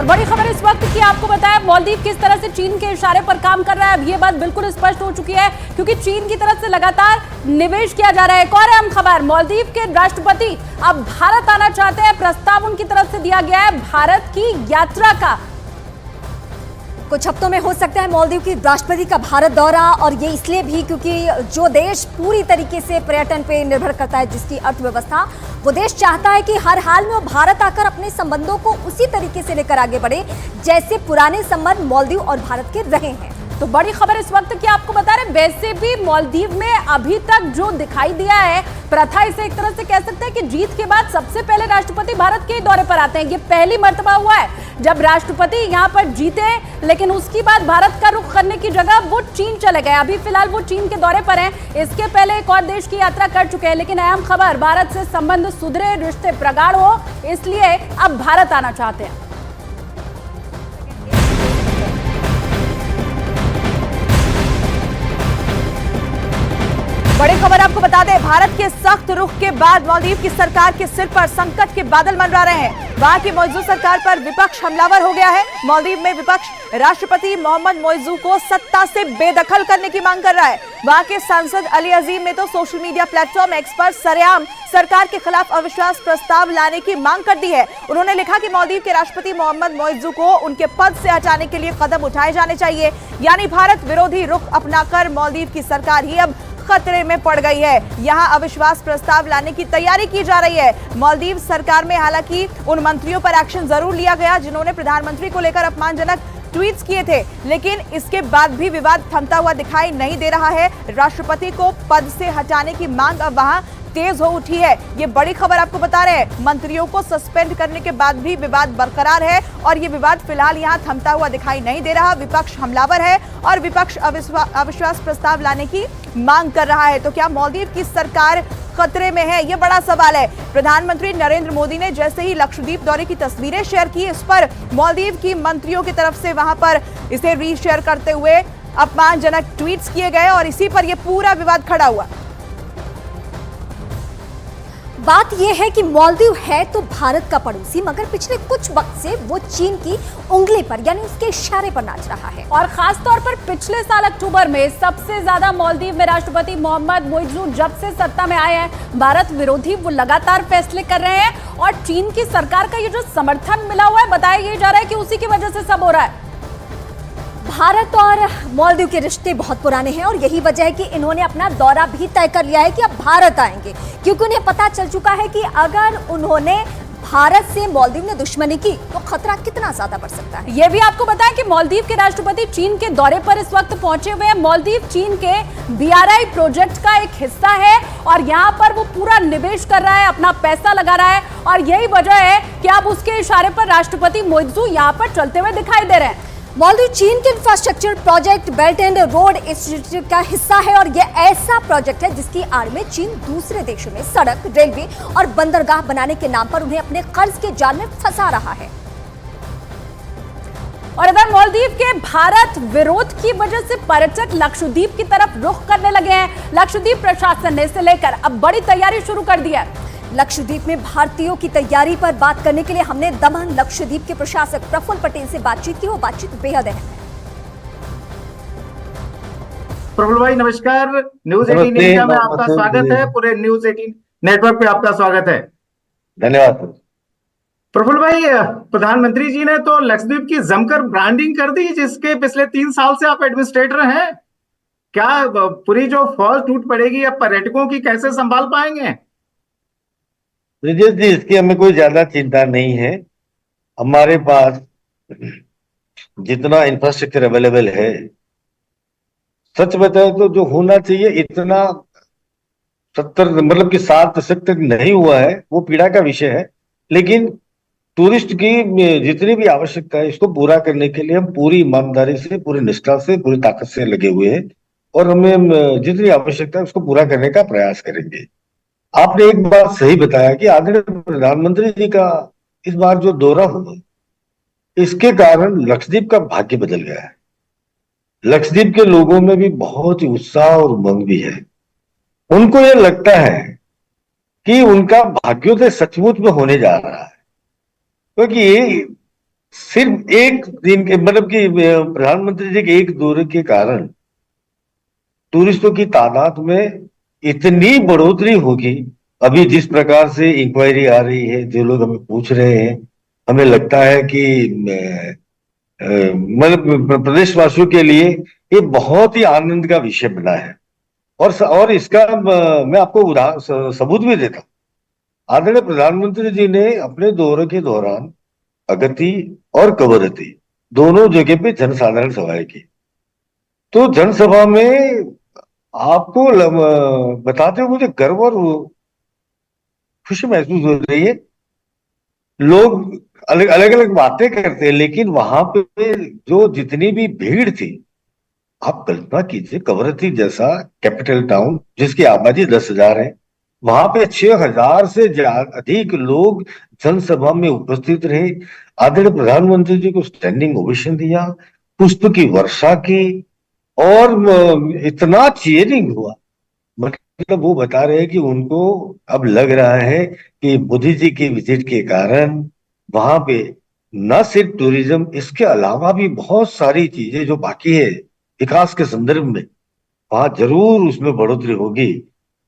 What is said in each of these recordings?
बड़ी खबर इस वक्त की आपको बताया, मालदीव किस तरह से चीन के इशारे पर काम कर रहा है। अब ये बात बिल्कुल स्पष्ट हो चुकी है क्योंकि चीन की तरफ से लगातार निवेश किया जा रहा है। एक और अहम खबर, मालदीव के राष्ट्रपति अब भारत आना चाहते हैं। प्रस्ताव उनकी तरफ से दिया गया है भारत की यात्रा का। कुछ हफ्तों में हो सकता है मालदीव की राष्ट्रपति का भारत दौरा, और ये इसलिए भी क्योंकि जो देश पूरी तरीके से पर्यटन पे निर्भर करता है, जिसकी अर्थव्यवस्था, वो देश चाहता है कि हर हाल में वो भारत आकर अपने संबंधों को उसी तरीके से लेकर आगे बढ़े जैसे पुराने संबंध मालदीव और भारत के रहे हैं। तो बड़ी खबर इस वक्त की आपको बता रहे, वैसे भी मालदीव में अभी तक जो दिखाई दिया है प्रथा, इसे एक तरह से कह सकते हैं कि जीत के बाद सबसे पहले राष्ट्रपति भारत के दौरे पर आते हैं। ये पहली मर्तबा हुआ है जब राष्ट्रपति यहाँ पर जीते, लेकिन उसके बाद भारत का रुख करने की जगह वो चीन चले गए। अभी फिलहाल वो चीन के दौरे पर हैं। इसके पहले एक और देश की यात्रा कर चुके हैं, लेकिन अहम खबर, भारत से संबंध सुधरे, रिश्ते प्रगाढ़ हो, इसलिए अब भारत आना चाहते हैं। बड़ी खबर आपको बता दें, भारत के सख्त रुख के बाद मालदीव की सरकार के सिर पर संकट के बादल मंडरा रहे हैं। वहां की मौजूदा सरकार पर विपक्ष हमलावर हो गया है। मालदीव में विपक्ष राष्ट्रपति मोहम्मद मोइज़ू को सत्ता से बेदखल करने की मांग कर रहा है। वहां के सांसद अली अजीम ने तो सोशल मीडिया प्लेटफॉर्म एक्स पर सरेआम सरकार के खिलाफ अविश्वास प्रस्ताव लाने की मांग कर दी है। उन्होंने लिखा कि मालदीव के राष्ट्रपति मोहम्मद मोइज़ू को उनके पद से हटाने के लिए कदम उठाए जाने चाहिए। यानी भारत विरोधी रुख अपनाकर मालदीव की सरकार ही अब खतरे में पड़ गई है। यहां अविश्वास प्रस्ताव लाने की तैयारी की जा रही है। मालदीव सरकार में हालांकि उन मंत्रियों पर एक्शन जरूर लिया गया जिन्होंने प्रधानमंत्री को लेकर अपमानजनक ट्वीट्स किए थे, लेकिन इसके बाद भी विवाद थमता हुआ दिखाई नहीं दे रहा है। राष्ट्रपति को पद से हटाने की मांग अब वहां तेज हो उठी है। ये बड़ी खबर आपको बता रहे हैं। मंत्रियों को सस्पेंड करने के बाद भी विवाद बरकरार है और ये विवाद फिलहाल यहां थमता हुआ दिखाई नहीं दे रहा। विपक्ष हमलावर है और विपक्ष अविश्वास प्रस्ताव लाने की मांग कर रहा है। तो क्या मालदीव की सरकार खतरे में है, ये बड़ा सवाल है। प्रधानमंत्री नरेंद्र मोदी ने जैसे ही लक्षद्वीप दौरे की तस्वीरें शेयर की, इस पर मालदीव की मंत्रियों की तरफ से वहां पर इसे रीशेयर करते हुए अपमानजनक ट्वीट्स किए गए और इसी पर यह पूरा विवाद खड़ा हुआ। बात यह है कि मालदीव है तो भारत का पड़ोसी, मगर पिछले कुछ वक्त से वो चीन की उंगली पर यानी उसके इशारे पर नाच रहा है। और खास तौर पर पिछले साल अक्टूबर में सबसे ज्यादा मालदीव में राष्ट्रपति मोहम्मद मोइज़ू जब से सत्ता में आए हैं, भारत विरोधी वो लगातार फैसले कर रहे हैं और चीन की सरकार का ये जो समर्थन मिला हुआ है, बताया ये जा रहा है कि उसी की वजह से सब हो रहा है। भारत और मालदीव के रिश्ते बहुत पुराने हैं और यही वजह है कि इन्होंने अपना दौरा भी तय कर लिया है कि अब भारत आएंगे, क्योंकि उन्हें पता चल चुका है कि अगर उन्होंने भारत से मालदीव ने दुश्मनी की तो खतरा कितना ज्यादा बढ़ सकता है। ये भी आपको बताएं कि मालदीव के राष्ट्रपति चीन के दौरे पर इस वक्त पहुंचे हुए हैं। मालदीव चीन के BRI प्रोजेक्ट का एक हिस्सा है और यहाँ पर वो पूरा निवेश कर रहा है, अपना पैसा लगा रहा है और यही वजह है कि अब उसके इशारे पर राष्ट्रपति मोइज़ू यहाँ पर चलते हुए दिखाई दे रहे हैं। मालदीव चीन के infrastructure project belt and road institute का हिस्सा है और यह ऐसा प्रोजेक्ट है जिसकी आड़ में चीन दूसरे देशों में सड़क, रेलवे और बंदरगाह बनाने के नाम पर उन्हें अपने कर्ज के जाल में फंसा रहा है। और अगर मालदीव के भारत विरोध की वजह से पर्यटक लक्षद्वीप की तरफ रुख करने लगे हैं, लक्षद्वीप प्रशासन ने इसे लेकर अब बड़ी तैयारी शुरू कर दी है। लक्षद्वीप में भारतीयों की तैयारी पर बात करने के लिए हमने दमन लक्षद्वीप के प्रशासक प्रफुल्ल पटेल से बातचीत की। वो बातचीत बेहद अहम है। प्रफुल्ल भाई नमस्कार, न्यूज 18 इंडिया में आपका स्वागत है। पूरे न्यूज 18 नेटवर्क पे आपका स्वागत है। धन्यवाद। प्रफुल्ल भाई, प्रधानमंत्री जी ने तो लक्षद्वीप की जमकर ब्रांडिंग कर दी, जिसके पिछले 3 साल से आप एडमिनिस्ट्रेटर हैं। क्या पूरी जो फौज टूट पड़ेगी, अब पर्यटकों की कैसे संभाल पाएंगे? ब्रिजेश जी, इसकी हमें कोई ज्यादा चिंता नहीं है। हमारे पास जितना इंफ्रास्ट्रक्चर अवेलेबल है, सच बताए तो जो होना चाहिए इतना 70 मतलब कि 7 दशक तक नहीं हुआ है, वो पीड़ा का विषय है। लेकिन टूरिस्ट की जितनी भी आवश्यकता है, इसको पूरा करने के लिए हम पूरी ईमानदारी से, पूरी निष्ठा से, पूरी ताकत से लगे हुए हैं और हमें जितनी आवश्यकता है उसको पूरा करने का प्रयास करेंगे। आपने एक बात सही बताया कि आदरणीय प्रधानमंत्री जी का इस बार जो दौरा हुआ, इसके कारण लक्षद्वीप का भाग्य बदल गया है। लक्षद्वीप के लोगों में भी बहुत ही उत्साह और उमंग भी है। उनको यह लगता है कि उनका भाग्योदय सचमुच में होने जा रहा है, क्योंकि सिर्फ एक दिन के मतलब कि प्रधानमंत्री जी के एक दौरे के कारण टूरिस्टों की तादाद में इतनी बढ़ोतरी होगी। अभी जिस प्रकार से इंक्वायरी आ रही है, जो लोग हमें पूछ रहे हैं, हमें लगता है कि मतलब प्रदेशवासियों के लिए ये बहुत ही आनंद का विषय बना है। और इसका मैं आपको सबूत भी देता हूं। आदरणीय प्रधानमंत्री जी ने अपने दौरे के दौरान अगत्ती और कवरत्ती दोनों जगह पे जनसाधारण सभाएं की। तो जनसभा में आपको बताते हुए मुझे गर्व और खुशी महसूस हो रही है। लोग अलग अलग बातें करते हैं, लेकिन वहां पे जो जितनी भी भीड़ थी, आप कल्पना कीजिए कवरत्ती जैसा कैपिटल टाउन जिसकी आबादी 10,000 है, वहां पे 6,000 से अधिक लोग जनसभा में उपस्थित रहे। आदरणीय प्रधानमंत्री जी को स्टैंडिंग ओवेशन दिया, पुष्प की वर्षा की और इतना चीयरिंग हुआ। मतलब वो बता रहे हैं कि उनको अब लग रहा है कि मोदी जी की विजिट के कारण वहां पे न सिर्फ टूरिज्म, इसके अलावा भी बहुत सारी चीजें जो बाकी है विकास के संदर्भ में, वहां जरूर उसमें बढ़ोतरी होगी।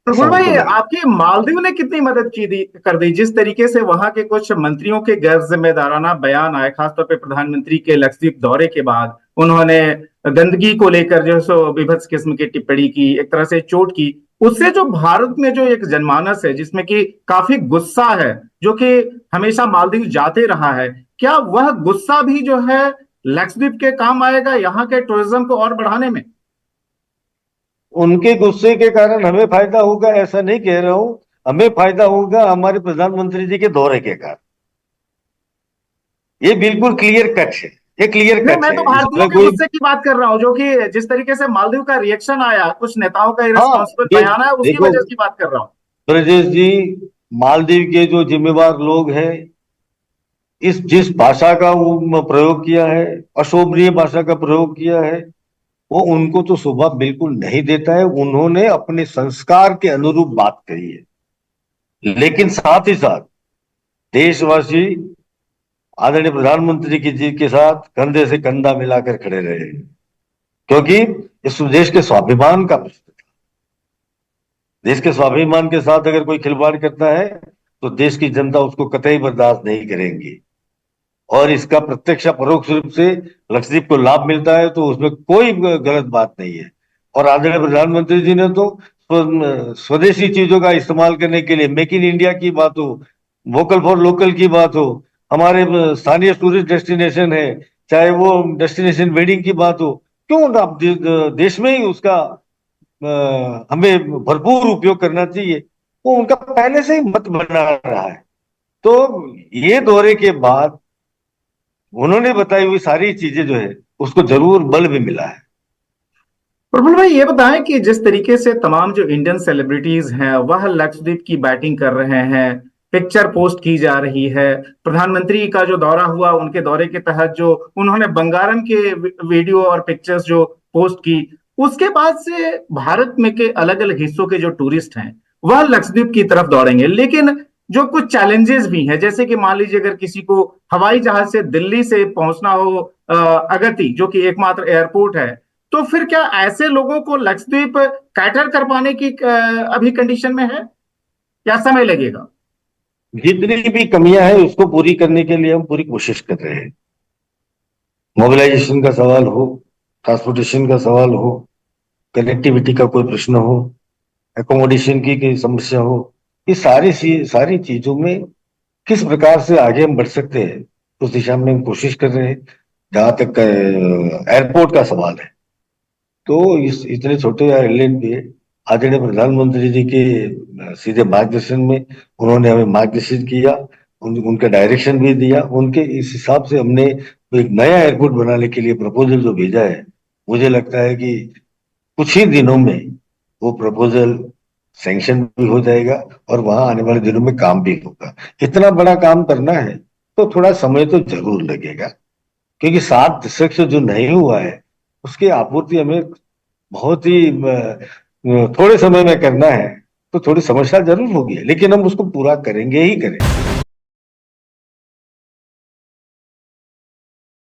प्रफुल्ल भाई, आपकी मालदीव ने कितनी मदद कर दी? जिस तरीके से वहां के कुछ मंत्रियों के गैर जिम्मेदाराना बयान आए, खासतौर पे प्रधानमंत्री के लक्षद्वीप दौरे के बाद, उन्होंने गंदगी को लेकर जो सो विभत्स किस्म की टिप्पणी की, एक तरह से चोट की। उससे जो भारत में जो एक जनमानस है जिसमें कि काफी गुस्सा है, जो कि हमेशा मालदीव जाते रहा है, क्या वह गुस्सा भी जो है लक्षद्वीप के काम आएगा यहाँ के टूरिज्म को और बढ़ाने में? उनके गुस्से के कारण हमें फायदा होगा ऐसा नहीं कह रहा हूं, हमें फायदा होगा हमारे प्रधानमंत्री जी के दौरे के कारण। ये बिल्कुल क्लियर कट है, ये क्लियर कट मैं है। तो भारतीयों के गुस्से की बात कर रहा हूँ, जो कि जिस तरीके से मालदीव का रिएक्शन आया, कुछ नेताओं का इररिस्पांसिबल बयान आया, उसकी वजह की बात कर रहा हूँ। ब्रजेश जी, मालदीव के जो जिम्मेवार लोग हैं, इस जिस भाषा का वो प्रयोग किया है, अशोभनीय भाषा का प्रयोग किया है, वो उनको तो शोभा बिल्कुल नहीं देता है। उन्होंने अपने संस्कार के अनुरूप बात कही है, लेकिन साथ ही साथ देशवासी आदरणीय प्रधानमंत्री जी के साथ कंधे से कंधा मिलाकर खड़े रहे, क्योंकि इस देश के स्वाभिमान का प्रश्न था। देश के स्वाभिमान के साथ अगर कोई खिलवाड़ करता है तो देश की जनता उसको कतई बर्दाश्त नहीं करेंगी। और इसका प्रत्यक्ष परोक्ष रूप से लक्षद्वीप को लाभ मिलता है, तो उसमें कोई गलत बात नहीं है। और आदरणीय प्रधानमंत्री जी ने तो स्वदेशी चीजों का इस्तेमाल करने के लिए मेक इन इंडिया की बात हो, वोकल फॉर लोकल की बात हो, हमारे स्थानीय टूरिस्ट डेस्टिनेशन है, चाहे वो डेस्टिनेशन वेडिंग की बात हो, क्यों ना देश में ही उसका हमें भरपूर उपयोग करना चाहिए। वो उनका पहले से ही मत बना रहा है। तो ये दौरे के बाद उन्होंने बताई हुई सारी चीजें जो है उसको जरूर बल भी मिला है। प्रफुल्ल भाई, ये बताएं कि जिस तरीके से तमाम जो इंडियन सेलिब्रिटीज हैं वह लक्षद्वीप की बैटिंग कर रहे हैं, पिक्चर पोस्ट की जा रही है, प्रधानमंत्री का जो दौरा हुआ उनके दौरे के तहत जो उन्होंने बंगारम के वीडियो और पिक्चर्स जो पोस्ट की, उसके बाद से भारत में के अलग अलग हिस्सों के जो टूरिस्ट हैं वह लक्षद्वीप की तरफ दौड़ेंगे। लेकिन जो कुछ चैलेंजेस भी हैं, जैसे कि मान लीजिए अगर किसी को हवाई जहाज से दिल्ली से पहुंचना हो अगत्ती, जो कि एकमात्र एयरपोर्ट है, तो फिर क्या ऐसे लोगों को लक्षद्वीप कैटर कर पाने की अभी कंडीशन में है या समय लगेगा? जितनी भी कमियां हैं उसको पूरी करने के लिए हम पूरी कोशिश कर रहे हैं। मोबिलाइजेशन का सवाल हो, ट्रांसपोर्टेशन का सवाल हो, कनेक्टिविटी का कोई प्रश्न हो, एकोमोडेशन की समस्या हो, ये सारी चीजों में किस प्रकार से आगे हम बढ़ सकते हैं उस दिशा में हम कोशिश कर रहे हैं। जहां तक एयरपोर्ट का सवाल है, तो इस इतने छोटे आइलैंड पे आदरणीय प्रधानमंत्री जी के सीधे मार्गदर्शन में उन्होंने हमें मार्गदर्शन किया, उनका डायरेक्शन भी दिया। उनके इस हिसाब से हमने एक नया एयरपोर्ट बनाने के लिए प्रपोजल जो भेजा है, मुझे लगता है कि कुछ ही दिनों में वो प्रपोजल सैंक्शन भी हो जाएगा और वहां आने वाले दिनों में काम भी होगा। इतना बड़ा काम करना है तो थोड़ा समय तो जरूर लगेगा, क्योंकि 7 दशक से जो नहीं हुआ है उसकी आपूर्ति हमें बहुत ही थोड़े समय में करना है, तो थोड़ी समस्या जरूर होगी, लेकिन हम उसको पूरा करेंगे ही करेंगे।